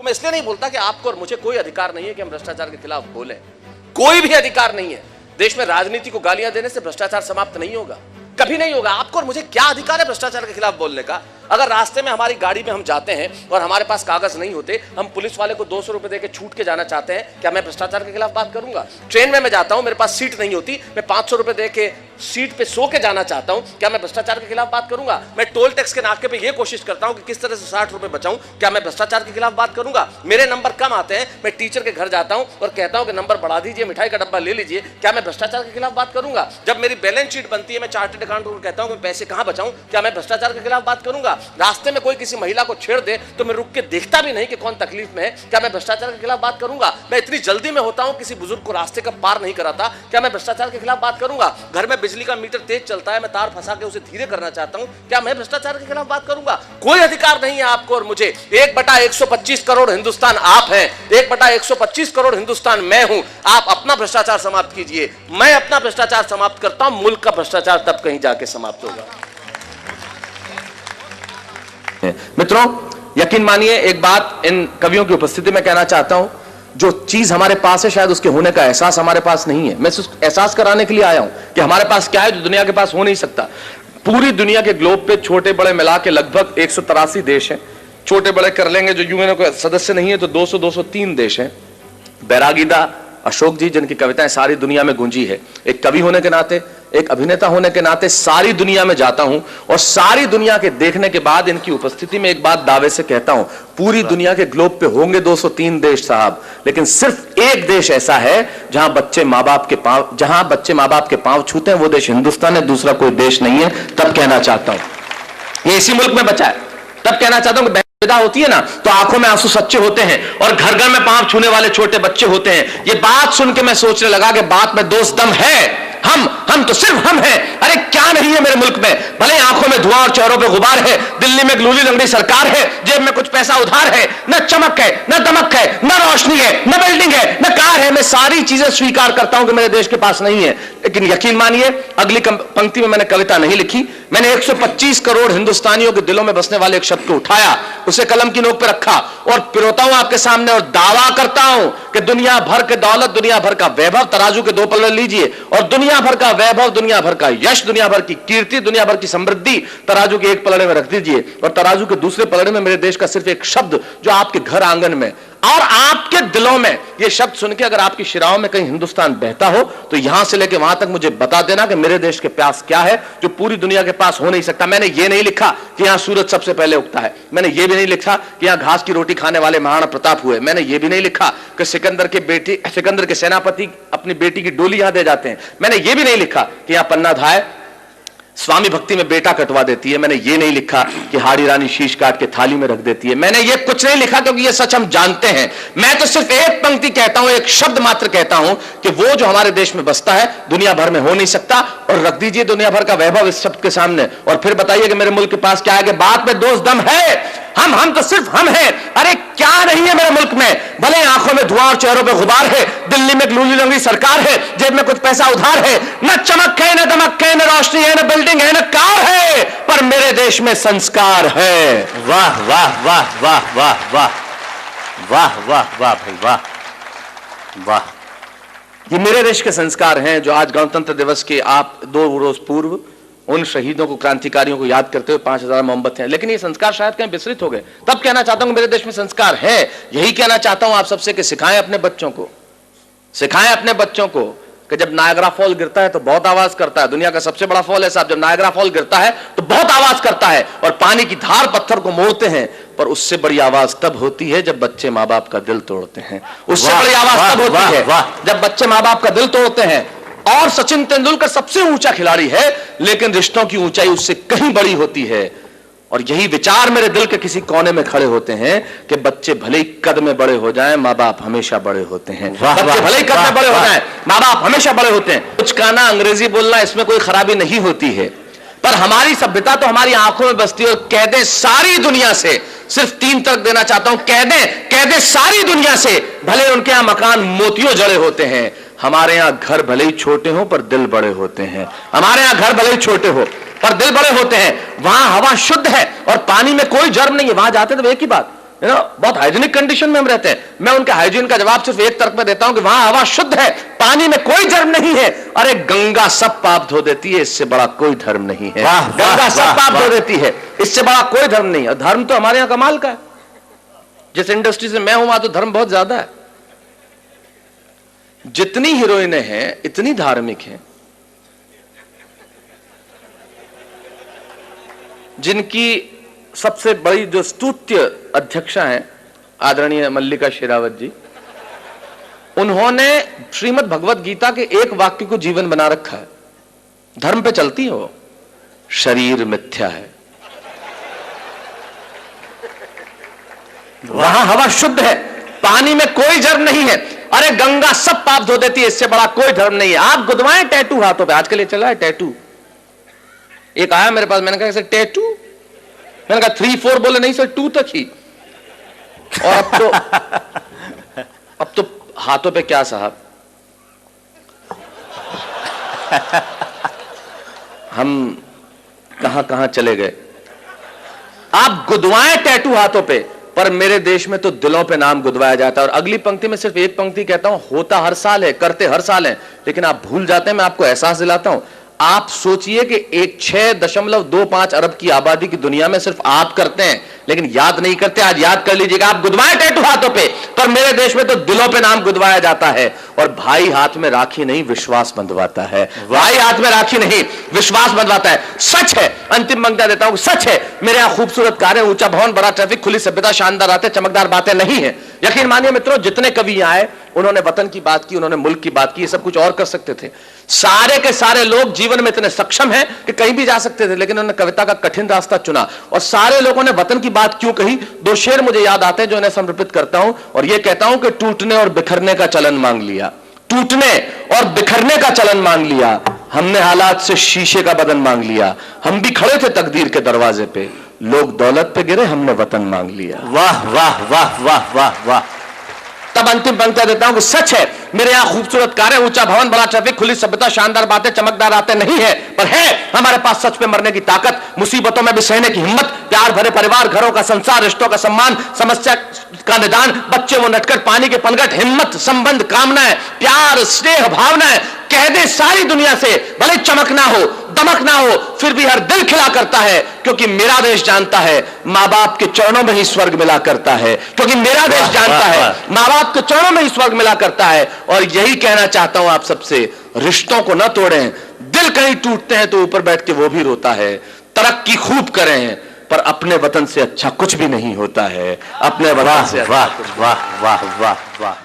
मैं इसलिए नहीं बोलता कि आपको और मुझे कोई अधिकार नहीं है कि हम भ्रष्टाचार के खिलाफ बोलें। कोई भी अधिकार नहीं है। देश में राजनीति को गालियां देने से भ्रष्टाचार समाप्त नहीं होगा, कभी नहीं होगा। आपको और मुझे क्या अधिकार है भ्रष्टाचार के खिलाफ बोलने का? अगर रास्ते में हमारी गाड़ी में हम जाते हैं और हमारे पास कागज नहीं होते, हम पुलिस वाले को 200 रुपए देकर छूट के जाना चाहते हैं, क्या मैं भ्रष्टाचार के खिलाफ बात करूंगा? ट्रेन में मैं जाता हूं, मेरे पास सीट नहीं होती, मैं 500 रुपए देके सीट पे सो के जाना चाहता हूं, क्या मैं भ्रष्टाचार के खिलाफ बात करूंगा? मैं टोल टैक्स के नाके पे ये कोशिश करता हूं कि किस तरह से 60 रुपए बचाऊं, क्या मैं भ्रष्टाचार के खिलाफ बात करूंगा? मेरे नंबर कम आते हैं, मैं टीचर के घर जाता हूं और कहता हूं कि नंबर बढ़ा दीजिए, मिठाई का डब्बा ले लीजिए, क्या मैं भ्रष्टाचार के खिलाफ बात करूंगा? जब मेरी बैलेंस शीट बनती है, मैं चार्टर्ड अकाउंटेंट को कहता हूं कि पैसे कहां बचाऊं, क्या मैं भ्रष्टाचार के खिलाफ बात करूंगा? रास्ते में कोई किसी महिला को छेड़ दे तो मैं रुक के देखता भी नहीं कि कौन तकलीफ में है, क्या मैं भ्रष्टाचार के खिलाफ बात करूंगा? मैं इतनी जल्दी में होता हूं, किसी बुजुर्ग को रास्ते का पार नहीं कराता, क्या मैं भ्रष्टाचार के खिलाफ बात करूंगा? घर में बिजली का मीटर तेज चलता है, मैं तार फंसा के उसे धीरे करना चाहता हूं, क्या मैं भ्रष्टाचार के खिलाफ बात करूंगा? कोई अधिकार नहीं है आपको और मुझे। 1/125 करोड़ हिंदुस्तान आप हैं, 1/125 करोड़ हिंदुस्तान मैं हूं। आप अपना भ्रष्टाचार समाप्त कीजिए, मैं अपना भ्रष्टाचार समाप्त करता हूं, मुल्क का भ्रष्टाचार तब कहीं जाके समाप्त होगा। मित्रों, यकीन मानिए, एक बात इन कवियों की उपस्थिति में कहना चाहता हूं, जो चीज हमारे पास है शायद उसके होने का एहसास हमारे पास नहीं है। मैं एहसास कराने के लिए आया हूं कि हमारे पास क्या है जो दुनिया के पास हो नहीं सकता। पूरी दुनिया के ग्लोब पे छोटे बड़े मिला के लगभग 183 देश हैं। छोटे बड़े कर लेंगे, जो यूएनओ के सदस्य नहीं है तो 200-203 देश हैं। बैरागीदा अशोक जी, जिनकी कविताएं सारी दुनिया में गूंजी है, एक कवि होने के नाते, एक अभिनेता होने के नाते सारी दुनिया में जाता हूं और सारी दुनिया के देखने के बाद इनकी उपस्थिति में एक बात दावे से कहता हूं, पूरी दुनिया के ग्लोब पे होंगे 203 देश साहब, लेकिन सिर्फ एक देश ऐसा है जहां बच्चे मां बाप के पांव छूते हैं, वो देश हिंदुस्तान है, दूसरा कोई देश नहीं है। तब कहना चाहता हूं ये इसी मुल्क में बचा है। तब कहना चाहता हूं विदा होती है ना तो आंखों में आंसू सच्चे होते हैं और घर घर में पांव छूने वाले छोटे बच्चे होते हैं। ये बात सुन के मैं सोचने लगा कि बात में दोस्त दम है। हम तो सिर्फ हम हैं। अरे क्या नहीं है मेरे मुल्क में? भले आंखों में धुआं और चेहरों पे गुबार है, दिल्ली में ग्लूली लंगड़ी सरकार है, जेब में कुछ पैसा उधार है, न चमक है, न दमक है, न रोशनी है, न बिल्डिंग है, न कार है। मैं सारी चीजें स्वीकार करता हूं कि मेरे देश के पास नहीं है, लेकिन यकीन मानिए अगली पंक्ति में मैंने कविता नहीं लिखी। मैंने 125 करोड़ हिंदुस्तानियों के दिलों में बसने वाले एक शब्द को उठाया, उसे कलम की नोक पर रखा और पिरोता हूं आपके सामने और दावा करता हूं कि दुनिया भर के दौलत, दुनिया भर का वैभव, तराजू के 2 पल्ले लीजिए और दुनिया भर का वैभव, दुनिया भर का यश, दुनिया भर की कीर्ति, दुनिया भर की समृद्धि तराजू के एक पलड़े में रख दीजिए और तराजू के दूसरे पलड़े में मेरे देश का सिर्फ एक शब्द जो आपके घर आंगन में और आपके दिलों में, यह शब्द सुन के अगर आपकी शिराओं में कहीं हिंदुस्तान बहता हो तो यहां से लेकर वहां तक मुझे बता देना कि मेरे देश के प्यास क्या है जो पूरी दुनिया के पास हो नहीं सकता। मैंने ये नहीं लिखा कि यहां सूरज सबसे पहले उगता है, मैंने ये भी नहीं लिखा कि यहां घास की रोटी खाने वाले महाराणा प्रताप हुए, मैंने ये भी नहीं लिखा कि सिकंदर के सेनापति अपनी बेटी की डोली यहां दे जाते हैं, मैंने ये भी नहीं लिखा कि यहां पन्ना धाय स्वामी भक्ति में बेटा कटवा देती है, मैंने ये नहीं लिखा कि हाड़ी रानी शीश काट के थाली में रख देती है, मैंने ये कुछ नहीं लिखा क्योंकि ये सच हम जानते हैं। मैं तो सिर्फ एक पंक्ति कहता हूं, एक शब्द मात्र कहता हूं कि वो जो हमारे देश में बसता है दुनिया भर में हो नहीं सकता और रख दीजिए दुनिया भर का वैभव इस शब्द के सामने और फिर बताइए कि मेरे मुल्क के पास क्या है कि बात में दोस्त दम है। हम तो सिर्फ हम हैं। अरे क्या नहीं है मेरे मुल्क में? भले आंखों में धुआं और चेहरों पे गुबार है, दिल्ली में ग्लूली लंगड़ी सरकार है, जेब में कुछ पैसा उधार है, न चमक है, न दमक है, न रोशनी है, न बिल्डिंग है, न कार है, पर मेरे देश में संस्कार है। वाह वाह वाह वाह वाह वाह वाह वाह वाह भाई वाह वाह। ये मेरे देश के संस्कार हैं जो आज गणतंत्र दिवस के आप 2 रोज पूर्व उन शहीदों को, क्रांतिकारियों को याद करते हुए 5000 मोमबत्तियां, लेकिन ये संस्कार शायद कहीं विस्मृत हो गए। तब कहना चाहता हूं मेरे देश में संस्कार है। यही कहना चाहता हूं आप सबसे कि सिखाएं अपने बच्चों को कि जब नायग्रा फॉल गिरता है तो बहुत आवाज करता है। दुनिया का सबसे बड़ा फॉल है साहब, जब नायग्रा फॉल गिरता है तो बहुत आवाज करता है और पानी की धार पत्थर को मोड़ते हैं, पर उससे बड़ी आवाज तब होती है जब बच्चे मां बाप का दिल तोड़ते हैं। उससे बड़ी आवाज तब होती है जब बच्चे मां बाप का दिल तोड़ते हैं। और सचिन तेंदुलकर सबसे ऊंचा खिलाड़ी है, लेकिन रिश्तों की ऊंचाई उससे कहीं बड़ी होती है। और यही विचार मेरे दिल के किसी कोने में खड़े होते हैं कि बच्चे भले ही कद में बड़े हो जाएं, माँ बाप हमेशा बड़े होते हैं। बच्चे भले ही कद में बड़े हो जाएं, माँ बाप हमेशा बड़े होते हैं। कुछ कहना, अंग्रेजी बोलना, इसमें कोई खराबी नहीं होती है, पर हमारी सभ्यता तो हमारी आंखों में बसती है। और कह दें सारी दुनिया से, सिर्फ 3 तर्क देना चाहता हूं, कह दें सारी दुनिया से, भले उनके यहां मकान मोतियों जड़े होते हैं, हमारे यहां घर भले ही छोटे हो पर दिल बड़े होते हैं। हमारे यहां घर भले ही छोटे हो पर दिल बड़े होते हैं। वहां हवा शुद्ध है और पानी में कोई जर्म नहीं है। वहां जाते तो एक ही बात, बहुत हाइजीनिक कंडीशन में हम रहते हैं। मैं उनके हाइजीन का जवाब सिर्फ एक तर्क में देता हूं कि वहां हवा शुद्ध है, पानी में कोई जर्म नहीं है। अरे गंगा सब पाप धो देती है, इससे बड़ा कोई धर्म नहीं है। गंगा सब पाप धो देती है, इससे बड़ा कोई धर्म नहीं है। धर्म तो हमारे यहां कमाल का है। जिस इंडस्ट्री से मैं हूं वहां तो धर्म बहुत ज्यादा है। जितनी हीरोइनें हैं इतनी धार्मिक हैं, जिनकी सबसे बड़ी जो स्तुत्य अध्यक्षा हैं आदरणीय मल्लिका शेरावत जी, उन्होंने श्रीमद् भगवत गीता के एक वाक्य को जीवन बना रखा है। धर्म पे चलती हो, शरीर मिथ्या है। वहां हवा शुद्ध है, पानी में कोई जर्म नहीं है। अरे गंगा सब पाप धो देती है, इससे बड़ा कोई धर्म नहीं है। आप गुदवाएं टैटू हाथों पे, आजकल ये चला है टैटू। एक आया मेरे पास, मैंने कहा सर टैटू, मैंने कहा 3-4 बोले नहीं सर 2 तक ही। और अब तो हाथों पे क्या साहब, हम कहां कहां चले गए। आप गुदवाएं टैटू हाथों पे, पर मेरे देश में तो दिलों पे नाम गुदवाया जाता है। और अगली पंक्ति में सिर्फ एक पंक्ति कहता हूं, होता हर साल है, करते हर साल है, लेकिन आप भूल जाते हैं। मैं आपको एहसास दिलाता हूं, आप सोचिए कि 6.25 अरब की आबादी की दुनिया में सिर्फ आप करते हैं, लेकिन याद नहीं करते। आज याद कर लीजिएगा, आप गुदवाएं टैटू हाथों पे, पर मेरे देश में तो दिलों पे नाम गुदवाया जाता है। और भाई हाथ में राखी नहीं विश्वास बंधवाता है, भाई हाथ में राखी नहीं विश्वास बंधवाता है। सच है, अंतिम पंक्ति देता हूं, सच है मेरे यहां खूबसूरत कारें, ऊंचा भवन, बड़ा ट्रैफिक, खुली सभ्यता, शानदार आते, चमकदार बातें नहीं है। यकीन मानिए मित्रों, जितने कवि आए उन्होंने वतन की बात की, उन्होंने मुल्क की बात की, ये सब कुछ और कर सकते थे। सारे के सारे लोग जीवन में इतने सक्षम हैं कि कहीं भी जा सकते थे, लेकिन उन्होंने कविता का कठिन रास्ता चुना। और सारे लोगों ने वतन की बात क्यों कही? 2 शेर मुझे याद आते हैं जो इन्हें समर्पित करता हूं, और यह कहता हूं कि टूटने और बिखरने का चलन मांग लिया, टूटने और बिखरने का चलन मांग लिया, हमने हालात से शीशे का बदन मांग लिया, हम भी खड़े थे तकदीर के दरवाजे पे, लोग दौलत पे गिरे, हमने वतन मांग लिया। वाह वाह वाह वाह वाह वाह। तब अंतिम पंक्ति देता हूं कि सच है मेरे यहां खूबसूरत कारें, ऊंचा भवन, बड़ा ट्रैफिक, खुली सभ्यता, शानदार बातें, चमकदार आते नहीं है, पर है हमारे पास सच पे मरने की ताकत, मुसीबतों में भी सहने की हिम्मत, प्यार भरे परिवार, घरों का संसार, रिश्तों का सम्मान, समस्या का निदान, बच्चे वो नटखट, पानी के पनघट, हिम्मत, संबंध, कामनाएं, प्यार, स्नेह, भावनाएं, कह दे सारी दुनिया से, भले चमक ना हो, दमक ना हो, फिर भी हर दिल खिला करता है, क्योंकि मेरा देश जानता है मां बाप के चरणों में ही स्वर्ग मिला करता है, क्योंकि मेरा देश जानता है मां बाप के चरणों में ही स्वर्ग मिला करता है। और यही कहना चाहता हूं आप सबसे, रिश्तों को न तोड़ें, दिल कहीं टूटते हैं तो ऊपर बैठ के वो भी रोता है, तरक्की खूब करें, पर अपने वतन से अच्छा कुछ भी नहीं होता है, अपने वतन से वाह वाह वाह वाह वाह।